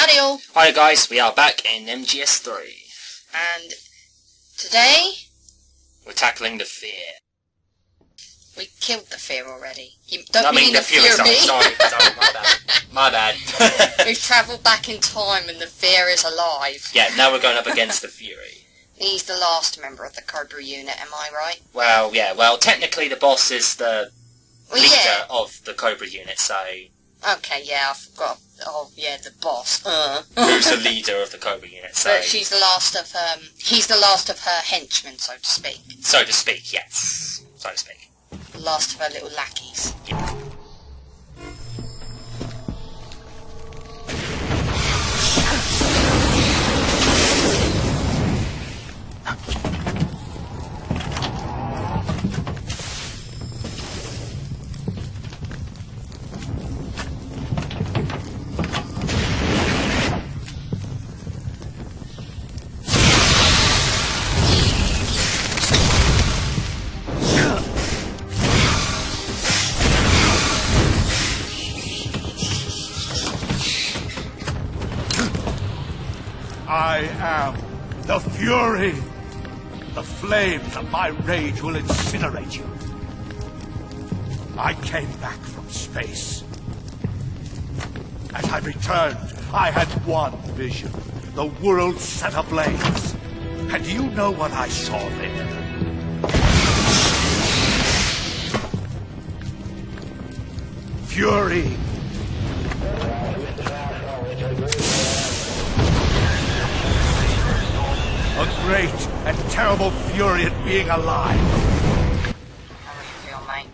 Howdy all! Hi guys, we are back in MGS3. And today, We're tackling the fear. we killed the fear already. You I don't mean mean the the fury, fury. sorry, my bad. We've travelled back in time and the fear is alive. Yeah, now we're going up against the fury. He's the last member of the Cobra unit, am I right? Well, yeah, technically the boss is the Well, leader yeah. of the Cobra unit, so... Okay, yeah, I forgot. Oh, yeah, the boss. Who's the leader of the Cobra unit, so... But she's the last of, he's the last of her henchmen, so to speak. So to speak, yes. So to speak. The last of her little lackeys. Yeah. I am the Fury. The flames of my rage will incinerate you. I came back from space. As I returned, I had one vision. The world set ablaze. And do you know what I saw there? Fury. A great and terrible fury at being alive. How do you feel, mate?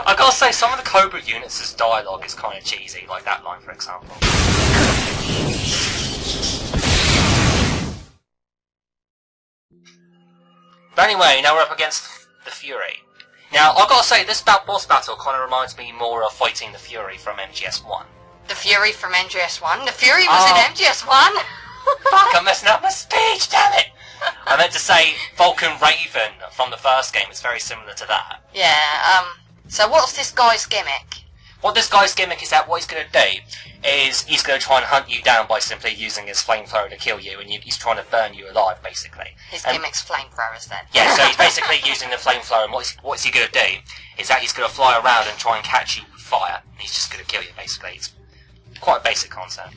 I gotta say, some of the Cobra units' dialogue is kind of cheesy, like that line, for example. But anyway, now we're up against the Fury. Now, I've got to say, this boss battle kind of reminds me more of fighting the Fury from MGS1. The Fury from MGS1? The Fury was in MGS1? Fuck, I'm messing up my speech, damn it! I meant to say Vulcan Raven from the first game. It's very similar to that. Yeah, so what's this guy's gimmick? What this guy's gimmick is that what he's going to do is he's going to try and hunt you down by simply using his flamethrower to kill you, and he's trying to burn you alive, basically. His gimmick's flamethrowers, then. Yeah, so he's basically using the flamethrower, and what's he going to do is that he's going to fly around and try and catch you with fire, and he's just going to kill you, basically. It's quite a basic concept.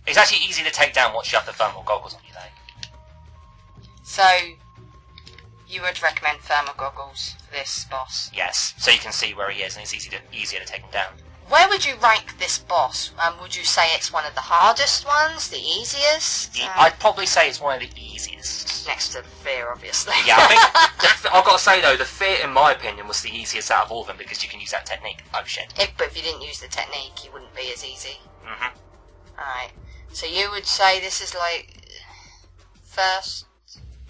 It's actually easy to take down once you have the thermal goggles on you, though. So, you would recommend thermal goggles for this boss? Yes, so you can see where he is, and it's easier to take him down. Where would you rank this boss? Would you say it's one of the hardest ones, the easiest? I'd probably say it's one of the easiest. Next to the Fear, obviously. Yeah, I think I've got to say though, the Fear, in my opinion, was the easiest out of all of them because you can use that technique. Oh shit. But if you didn't use the technique, it wouldn't be as easy. Mhm. Alright. So you would say this is like first,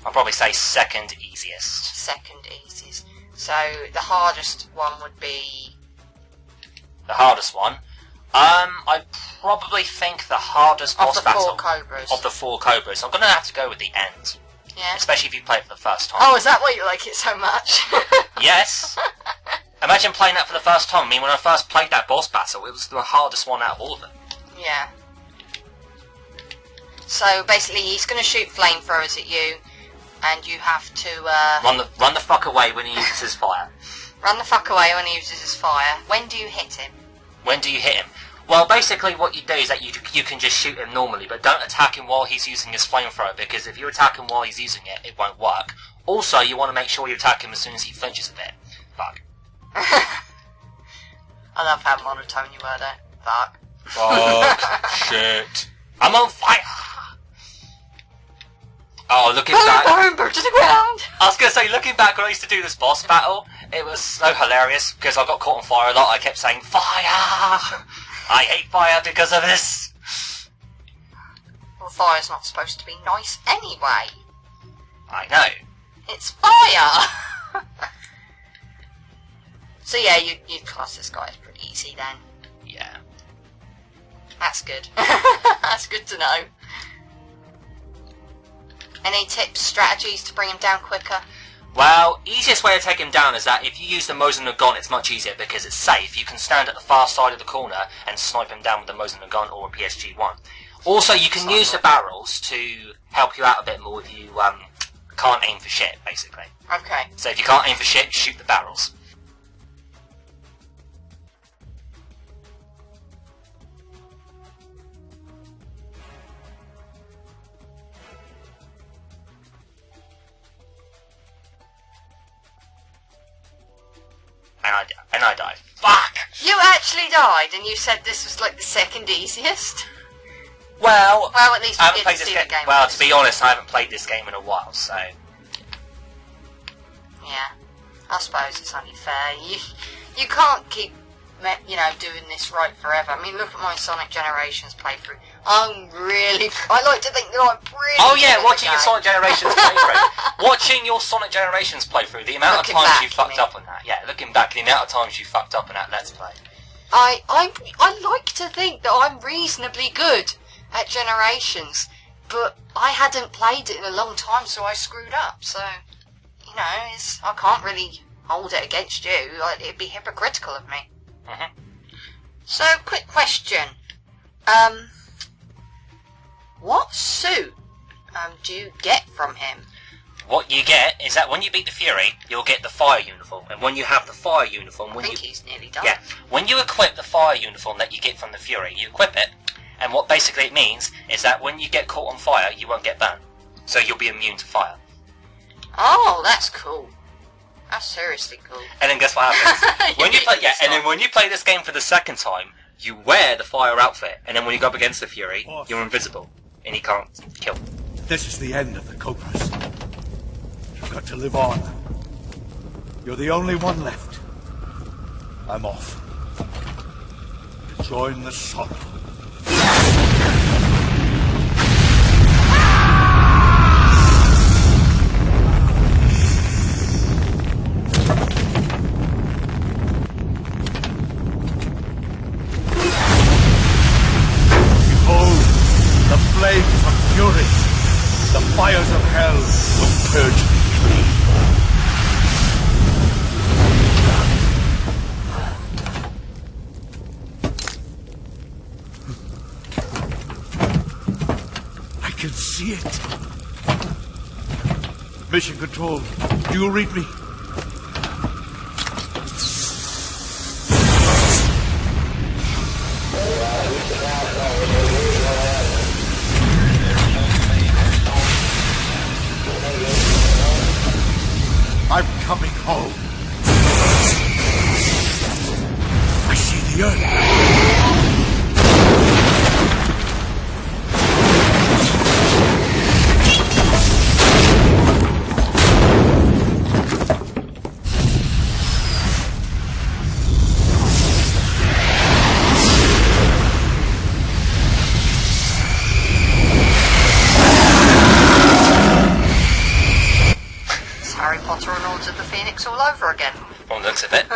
I'll probably say second easiest. second easiest. So the hardest one would be. The hardest one. I probably think the hardest boss battle Of the 4 Cobras. of the 4 Cobras. I'm gonna have to go with the end, Yeah. especially if you play it for the first time. Oh, is that why you like it so much? Yes. Imagine playing that for the first time. I mean, when I first played that boss battle, it was the hardest one out of all of them. Yeah. So basically, he's going to shoot flamethrowers at you, and you have to Run the fuck away when he uses his fire. run the fuck away when he uses his fire. When do you hit him? When do you hit him? Well, basically what you do is that you can just shoot him normally, but don't attack him while he's using his flamethrower, because if you attack him while he's using it, it won't work. Also, you want to make sure you attack him as soon as he flinches a bit. Fuck. I love how monotone you were there. Fuck. Fuck. Shit. I'm on fire! Oh, looking back... Burn to the ground! I was going to say, looking back when I used to do this boss battle, it was so hilarious, because I got caught on fire a lot. I kept saying, fire! I hate fire because of this! Well, fire's not supposed to be nice anyway. I know. It's fire! So yeah, you'd class this guy as pretty easy then. Yeah. That's good. That's good to know. Any tips, strategies to bring him down quicker? Well, easiest way to take him down is that if you use the Mosin Nagant, it's much easier because it's safe. You can stand at the far side of the corner and snipe him down with the Mosin Nagant or a PSG-1. Also, you can use the barrels to help you out a bit more if you can't aim for shit, basically. Okay. So if you can't aim for shit, shoot the barrels. And I died. Fuck! You actually died, and you said this was like the second easiest? Well, at least I you haven't did played see this the game. game. Well, to be honest, I haven't played this game in a while, so... Yeah, I suppose it's only fair. You can't keep, doing this right forever. I mean, look at my Sonic Generations playthrough. I like to think that I'm really Oh yeah, good at watching the your game. Sonic Generations playthrough. Watching your Sonic Generations playthrough, the amount Looking of times back, you you fucked mean? up on that. Yeah, looking back, the amount of times you fucked up on that Let's Play. I like to think that I'm reasonably good at Generations, but I hadn't played it in a long time, so I screwed up. So, I can't really hold it against you. It'd be hypocritical of me. Mhm. So, quick question. What suit do you get from him? What you get is that when you beat the Fury, you'll get the fire uniform, and when you have the fire uniform, I think he's nearly done. yeah, when you equip the fire uniform that you get from the Fury, you equip it, and what basically it means is that when you get caught on fire, you won't get burned, so you'll be immune to fire. Oh, that's cool. That's seriously cool. And then guess what happens? when you play, and then when you play this game for the second time, you wear the fire outfit, and then when you go up against the Fury, you're invisible, and he can't kill. This is the end of the Cobras. You've got to live on. You're the only one left. I'm off. To join the sorrow. Behold, the flames of fury. The fires of hell will purge me clean. I can see it. Mission Control, do you read me? I'm coming home. I see the earth. It's Harry Potter and Order of the Phoenix all over again. From the looks of it.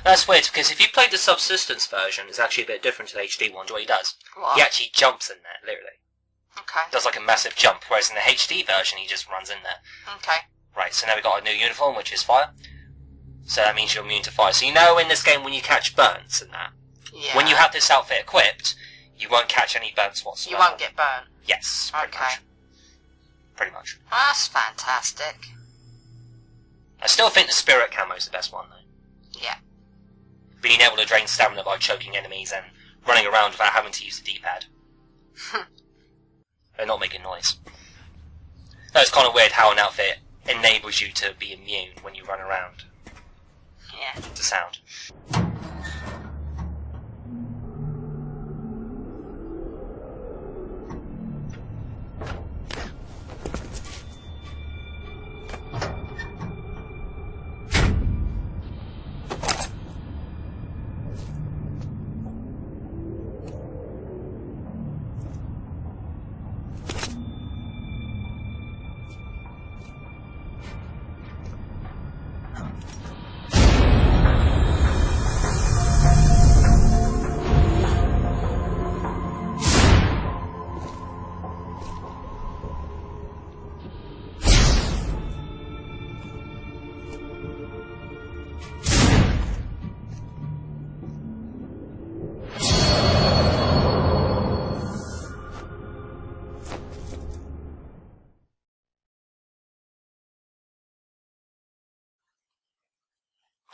That's weird, because if you played the Subsistence version, it's actually a bit different to the HD one. What he does, What? he actually jumps in there, literally. Okay. Does like a massive jump, whereas in the HD version, he just runs in there. Okay. Right, so now we've got a new uniform, which is fire. So that means you're immune to fire. So you know in this game when you catch burns and that, Yeah. when you have this outfit equipped, you won't catch any burns whatsoever. You won't get burned. Yes, pretty Okay. much. Pretty much. That's fantastic. I still think the Spirit camo is the best one, though. Yeah. Being able to drain stamina by choking enemies and running around without having to use the D-pad. And not making noise. No, it's kind of weird how an outfit enables you to be immune when you run around Yeah. to sound.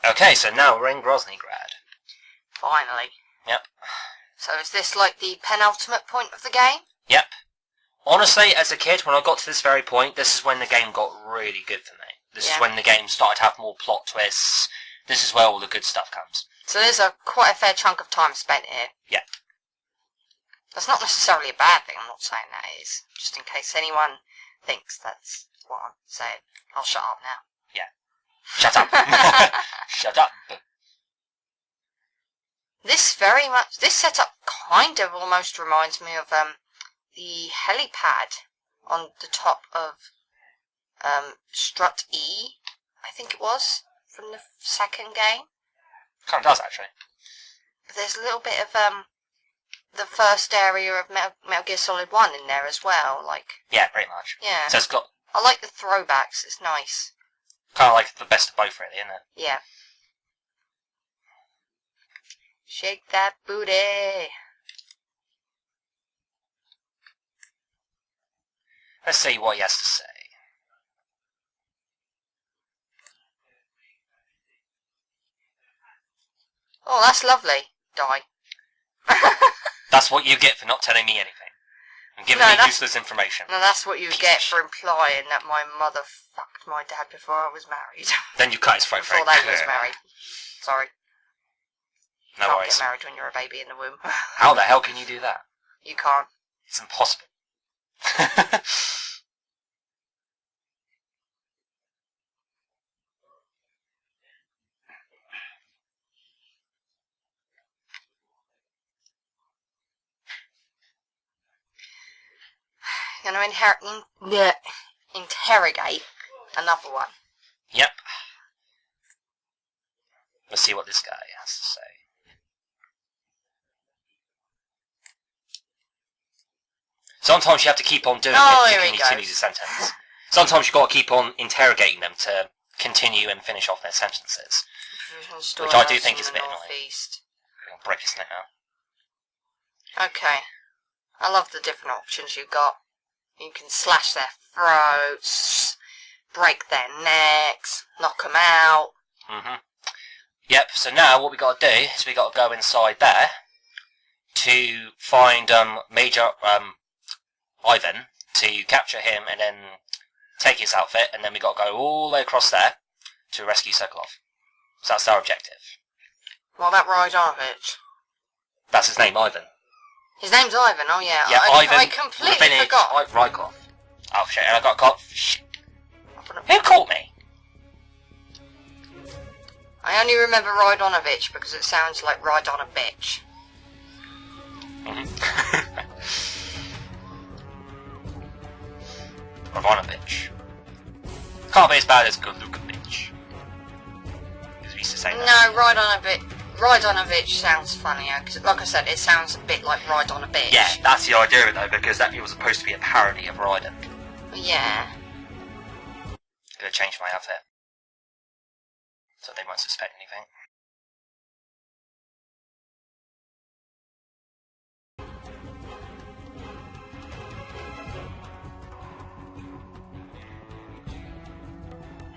Okay, so now we're in Groznygrad. Finally. Yep. So is this like the penultimate point of the game? Yep. Honestly, as a kid, when I got to this very point, this is when the game got really good for me. This is when the game started to have more plot twists. This is where all the good stuff comes. So there's quite a fair chunk of time spent here. Yeah. That's not necessarily a bad thing, I'm not saying that is. Just in case anyone thinks that's what I'm saying. I'll shut up now. Yeah. Shut up. Shut up. This setup kind of almost reminds me of the helipad on the top of Strut E, I think it was, from the second game. Kind of does, actually. But there's a little bit of the first area of Metal Gear Solid 1 in there as well, like... Yeah, pretty much. Yeah. So it's got... I like the throwbacks, it's nice. Kind of like the best of both, really, isn't it? Yeah. Shake that booty. Let's see what he has to say. Oh, that's lovely. Die. That's what you get for not telling me anything. And giving me useless information. No, that's what you get for implying that my mother fucked my dad before I was married. Then you cut his throat. Before they was married. Sorry. No Can't worries. get married when you're a baby in the womb. How the hell can you do that? You can't. It's impossible. Gonna interrogate another one. Yep. Let's see what this guy has to say. Sometimes you have to keep on doing it to continue the sentence. Sometimes you've got to keep on interrogating them to continue and finish off their sentences. Which I do think is a bit annoying. I'll break his neck now. Okay. I love the different options you've got. You can slash their throats, break their necks, knock them out. Yep, so now what we got to do is we got to go inside there to find Major Ivan, to capture him and then take his outfit, and then we got to go all the way across there to rescue Sokolov. So that's our objective. Well, that Raiden-A-Bitch. That's his name, Ivan. His name's Ivan, oh yeah. Yeah, Ivan. I completely forgot. Rykov. Oh shit, and I got caught. Shit. Who caught me? I only remember Raiden-A-Bitch because it sounds like Raiden-A-Bitch. Raiden-A-Bitch. Can't be as bad as Galuka-Bitch. Because we used to say that. No, Raiden-A-Bitch sounds funnier, because like I said, it sounds a bit like Raiden-A-Bitch. Yeah, that's the idea though, because it was supposed to be a parody of Raiden. Yeah. Gonna change my outfit. So they won't suspect anything.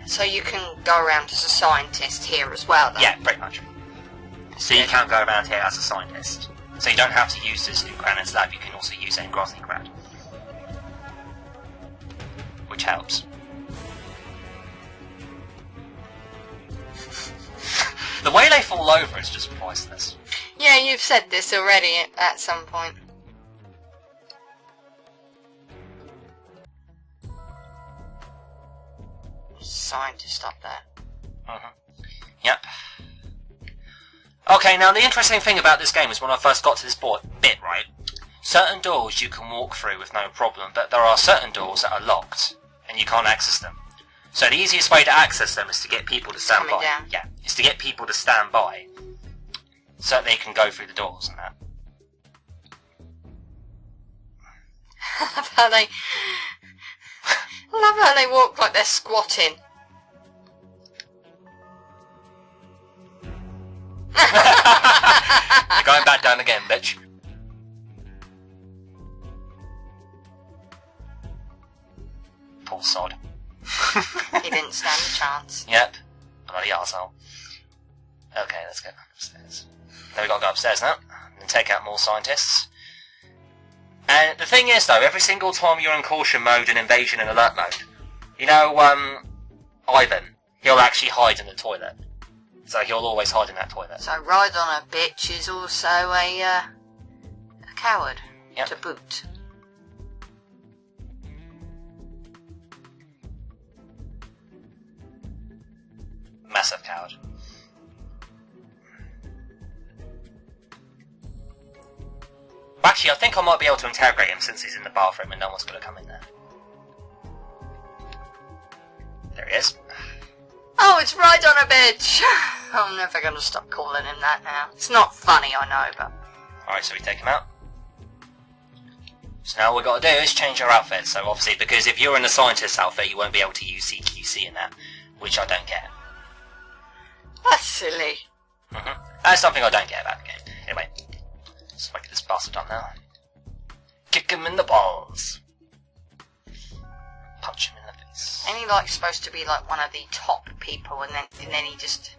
So you can go around as a scientist here as well, though? Yeah, pretty much. So you can't go around here as a scientist. So you don't have to use this in Granite's lab, you can also use it in Groznygrad. Which helps. The way they fall over is just priceless. Yeah, you've said this already at some point. Scientist up there. Yep. Okay, now the interesting thing about this game is when I first got to this bit, right? Certain doors you can walk through with no problem, but there are certain doors that are locked, and you can't access them. So the easiest way to access them is to get people to stand by. Down. Yeah, is to get people to stand by, so that they can go through the doors and that. I love how they walk like they're squatting. You're going back down again, bitch. Poor sod. He didn't stand a chance. Yep. Bloody arsehole. Okay, let's go upstairs. Now we've got to go upstairs now, and take out more scientists. And the thing is, though, every single time you're in caution mode and invasion and alert mode, you know, Ivan, he'll actually hide in the toilet. So he'll always hide in that toilet. So Raiden-A-Bitch is also a coward, Yep. to boot. Massive coward. Actually, I think I might be able to interrogate him since he's in the bathroom and no one's going to come in there. There he is. Oh, it's Raiden-A-Bitch! I'm never going to stop calling him that now. It's not funny, I know, but... Alright, so we take him out. So now all we've got to do is change our outfit. So obviously, because if you're in the scientist outfit, you won't be able to use CQC in that, which I don't get. That's silly. That's something I don't get about the game. Anyway, let's make this bastard done now. Kick him in the balls. Punch him in the face. Ain't he like supposed to be like one of the top people, and then he just...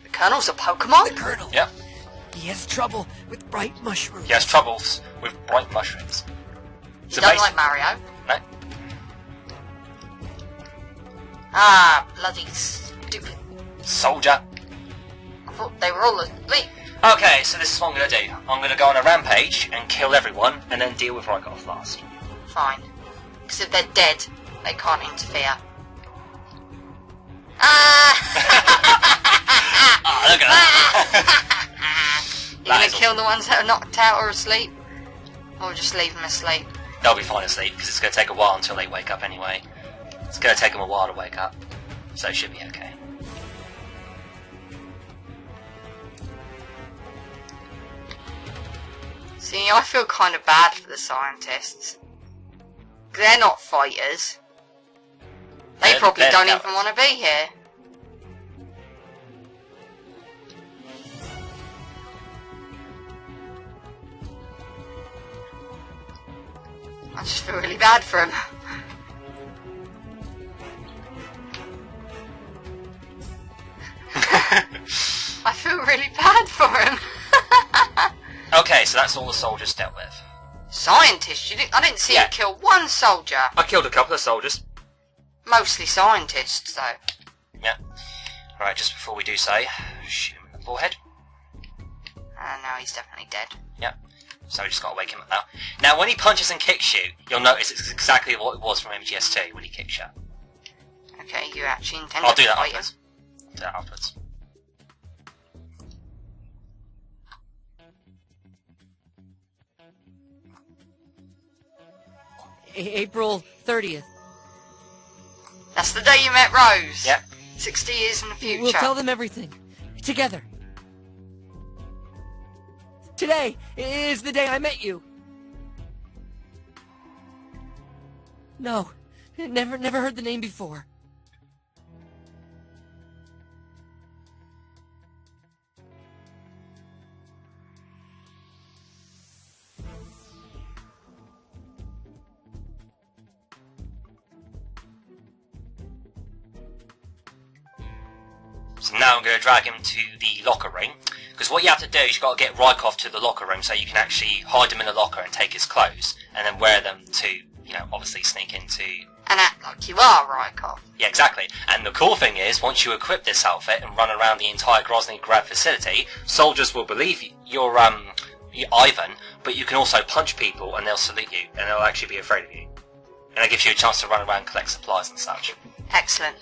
The Colonel's a Pokemon? The Colonel. Yep. He has trouble with bright mushrooms. He has troubles with bright mushrooms. You don't like Mario? No. Ah, bloody stupid. Soldier. I thought they were all asleep. Okay, so this is what I'm going to do. I'm going to go on a rampage and kill everyone, and then deal with Rykov last. Fine. Because if they're dead, they can't interfere. Ah! Oh, look at that. You're going to kill the ones that are knocked out or asleep? Or just leave them asleep? They'll be fine asleep, because it's going to take a while until they wake up anyway. It's going to take them a while to wake up, so it should be okay. See, I feel kind of bad for the scientists. 'Cause they're not fighters. They probably they're don't cowards. even want to be here. I just feel really bad for him. I feel really bad for him. Okay, so that's all the soldiers dealt with. Scientists? I didn't see Yeah. you kill one soldier. I killed a couple of soldiers. Mostly scientists, though. Yeah. Alright, just before we do so, shoot him in the forehead. No, he's definitely dead. Yeah. So we just gotta wake him up now. Now, when he punches and kicks you, you'll notice it's exactly what it was from MGS2 when he kicks you. Okay, you actually intend I'll to do that fight him? afterwards. I'll do that afterwards. April 30th. That's the day you met Rose. Yeah. 60 years in the future. We'll tell them everything. Together. Today is the day I met you. No. Never heard the name before. So now I'm going to drag him to the locker room, because what you have to do is you've got to get Rykov to the locker room so you can actually hide him in the locker and take his clothes, and then wear them to, you know, obviously sneak into... And act like you are Rykov. Yeah, exactly. And the cool thing is, once you equip this outfit and run around the entire Grozny Grad facility, soldiers will believe you're Ivan, but you can also punch people and they'll salute you, and they'll actually be afraid of you. And it gives you a chance to run around and collect supplies and such. Excellent.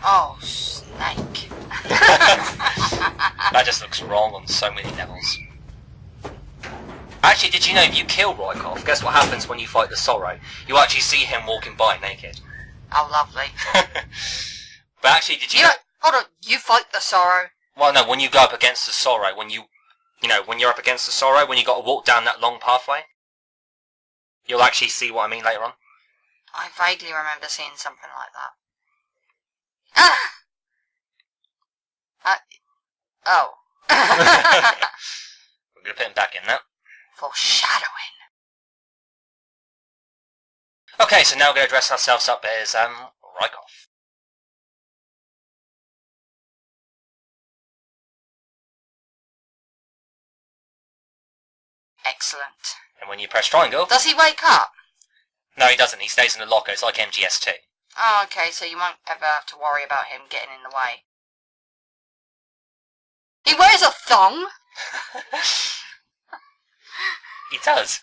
Oh, snake. That just looks wrong on so many levels. Actually, did you know if you kill Rykov, guess what happens when you fight the Sorrow? You actually see him walking by naked. Oh, lovely. But actually, did you know... Hold on, you fight the Sorrow? Well, no, when you go up against the Sorrow, when you're up against the Sorrow, when you got to walk down that long pathway, you'll actually see what I mean later on. I vaguely remember seeing something like that. Ah! Oh. We're gonna put him back in now. Foreshadowing. Okay, so now we're gonna dress ourselves up as, Rykov. Excellent. And when you press triangle... Does he wake up? No, he doesn't. He stays in the locker. It's like MGS2. Oh, okay, so you won't ever have to worry about him getting in the way. He wears a thong? He does.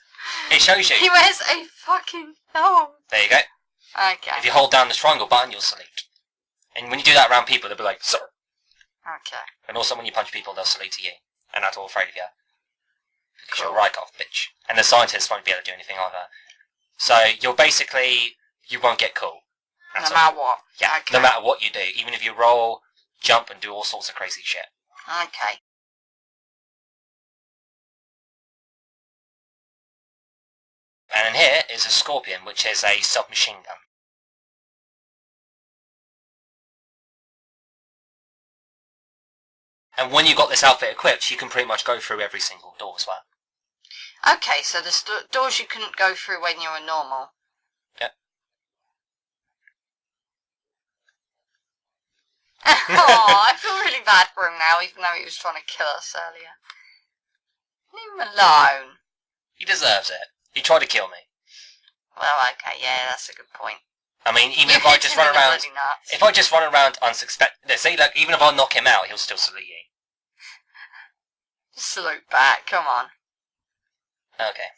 It shows you. He wears a fucking thong. There you go. Okay. If you hold down the triangle button, you'll salute. And when you do that around people, they'll be like, sir. Okay. And also when you punch people, they'll salute to you. And that's all afraid of you. Because Cool. you're Raiden-A-Bitch. And the scientists won't be able to do anything either. So you're basically, you won't get cool. No matter what. Yeah, Okay. no matter what you do. Even if you roll, jump, and do all sorts of crazy shit. Okay. And in here is a Scorpion, which is a submachine gun. And when you've got this outfit equipped, you can pretty much go through every single door as well. Okay, so the doors you couldn't go through when you were normal. Yep. Oh, I feel really bad for him now, even though he was trying to kill us earlier. Leave him alone. He deserves it. He tried to kill me. Well, okay, yeah, that's a good point. I mean, even You if I hit just him run in the around... bloody nuts. If I just run around unsuspected... See, like, even if I knock him out, he'll still salute you. Just salute back, come on. Okay.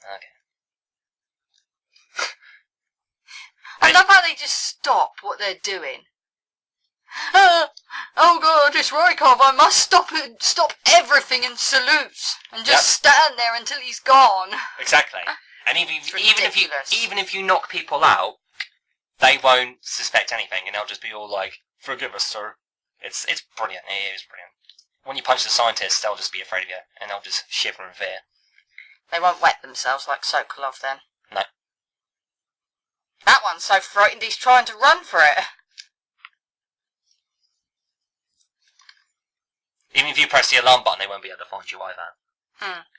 I love how they just stop what they're doing. Oh god, it's Rykov, I must stop everything and salute. And just stand there until he's gone. Exactly. And even if you knock people out, they won't suspect anything, and they'll just be all like, "Forgive us, sir." It's brilliant. It is brilliant. When you punch the scientists, they'll just be afraid of you, and they'll just shiver in fear. They won't wet themselves like Sokolov then. No. That one's so frightened he's trying to run for it. Even if you press the alarm button, they won't be able to find you either.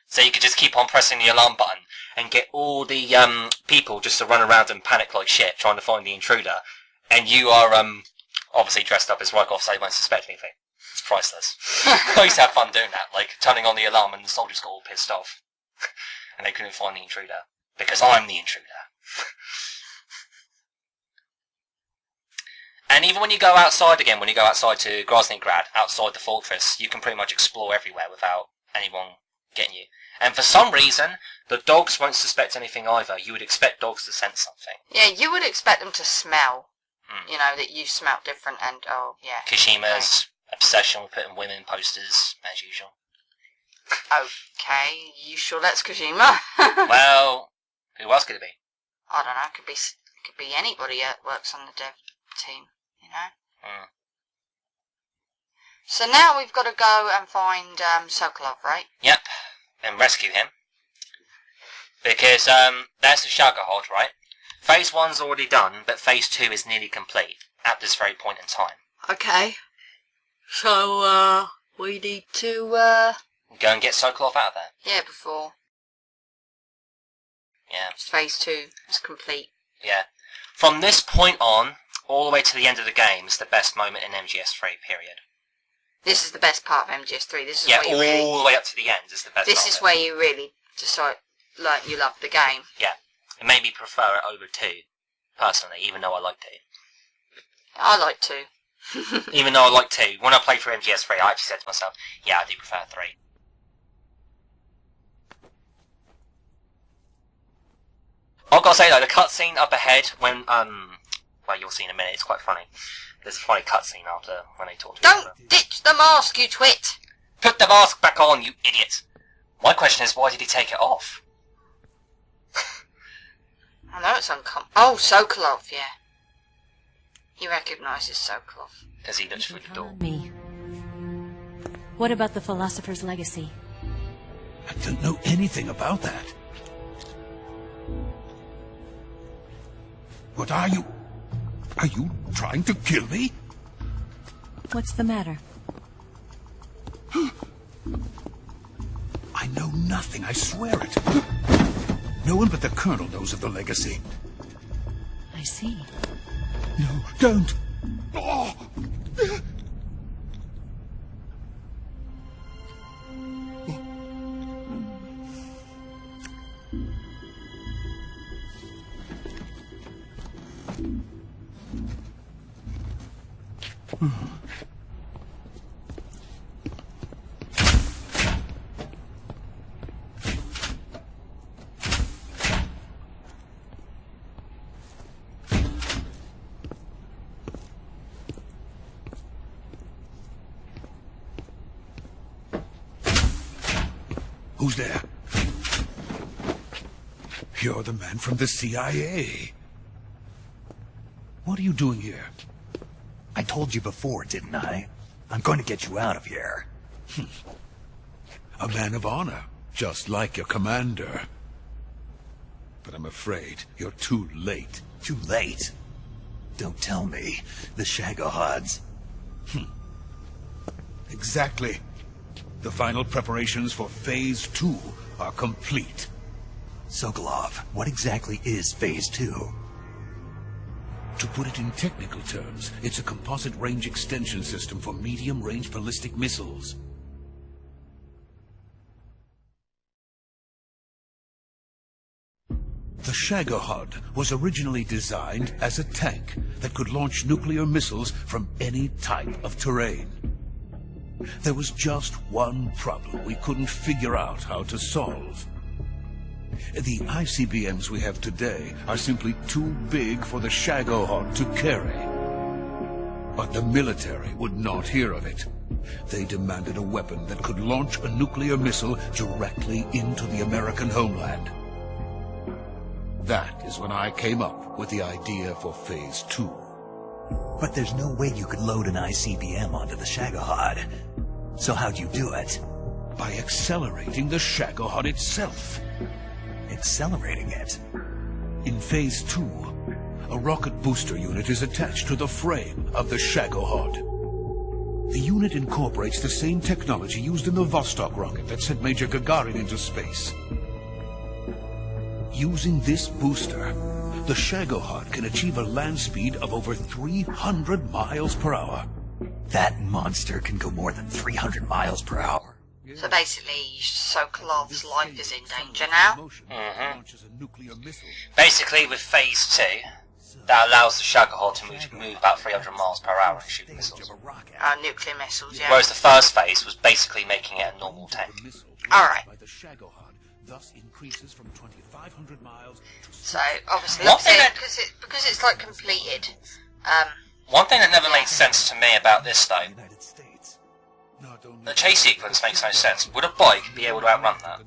So you could just keep on pressing the alarm button and get all the people just to run around and panic like shit trying to find the intruder. And you are obviously dressed up as Rykov, so they won't suspect anything. It's priceless. I used to have fun doing that, like turning on the alarm and the soldiers got all pissed off. And they couldn't find the intruder. Because I'm the intruder. And even when you go outside again, when you go outside to Grozny Grad, outside the fortress, you can pretty much explore everywhere without anyone getting you. And for some reason, the dogs won't suspect anything either. You would expect dogs to sense something. Yeah, you would expect them to smell. You know, that you smell different and, oh, yeah. Kishima's obsession with putting women in posters, as usual. Okay, you sure that's Kojima? Well, who else could it be? I don't know, it could be anybody that works on the dev team, you know? So now we've got to go and find Sokolov, right? Yep, and rescue him. Because there's the Shagohod, right? Phase 1's already done, but Phase 2 is nearly complete at this very point in time. Okay. So, we need to, Go and get Sokolov out of there. yeah, before Yeah. Phase 2 is complete. Yeah. From this point on, all the way to the end of the game is the best moment in MGS3, period. This is the best part of MGS3. This is Yeah, where you all really, the way up to the end is the best this part is of it. where you really decide, like, you love the game. Yeah. It made me prefer it over 2, personally, even though I like 2. I like to. Even though I like 2, when I played through MGS3, I actually said to myself, yeah, I do prefer 3. I've got to say though, the cutscene up ahead when well, you'll see in a minute. It's quite funny. There's a funny cutscene after when they talk to each other. Don't ditch the mask, you twit! Put the mask back on, you idiot! My question is, why did he take it off? I know it's uncomfortable. Oh, Sokolov, yeah. He recognises Sokolov. As he looks through the door. Me. What about the philosopher's legacy? I don't know anything about that. What are you? Are you trying to kill me? What's the matter? I know nothing, I swear it. No one but the Colonel knows of the legacy. I see. No, don't! Oh. Who's there? You're the man from the CIA. What are you doing here? I told you before, didn't I? I'm going to get you out of here. A man of honor, just like your commander. But I'm afraid you're too late. Too late? Don't tell me. The Shagohods. Exactly. The final preparations for Phase 2 are complete. Sokolov, what exactly is Phase 2? To put it in technical terms, it's a composite range extension system for medium-range ballistic missiles. The Shagohod was originally designed as a tank that could launch nuclear missiles from any type of terrain. There was just one problem we couldn't figure out how to solve. The ICBMs we have today are simply too big for the Shagohod to carry. But the military would not hear of it. They demanded a weapon that could launch a nuclear missile directly into the American homeland. That is when I came up with the idea for Phase 2. But there's no way you could load an ICBM onto the Shagohod. So how'd you do it? By accelerating the Shagohod itself. Accelerating it? In Phase 2, a rocket booster unit is attached to the frame of the Shagohod. The unit incorporates the same technology used in the Vostok rocket that sent Major Gagarin into space. Using this booster, the Shagohod can achieve a land speed of over 300 miles per hour. That monster can go more than 300 miles per hour. So basically, Sokolov's life is in danger now. Basically, with Phase 2, that allows the Shagohod to move about 300 miles per hour and shoot missiles. Nuclear missiles, yeah. Whereas the first phase was basically making it a normal tank. Alright. So, obviously, because it's like completed. One thing that never made sense to me about this, though, the chase sequence makes no sense. Would a bike be able to outrun that?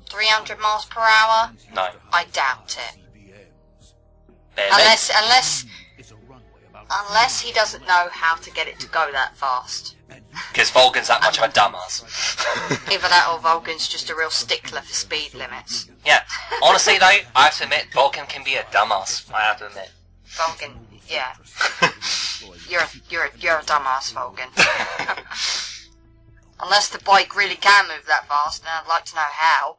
300 miles per hour? No. I doubt it. Barely. Unless he doesn't know how to get it to go that fast. Because Volgan's that much of a dumbass. Either that or Volgan's just a real stickler for speed limits. Yeah. Honestly, though, I have to admit, Volgan can be a dumbass. I have to admit. Volgan, yeah. You're a dumbass, Volgan. Unless the bike really can move that fast, and I'd like to know how.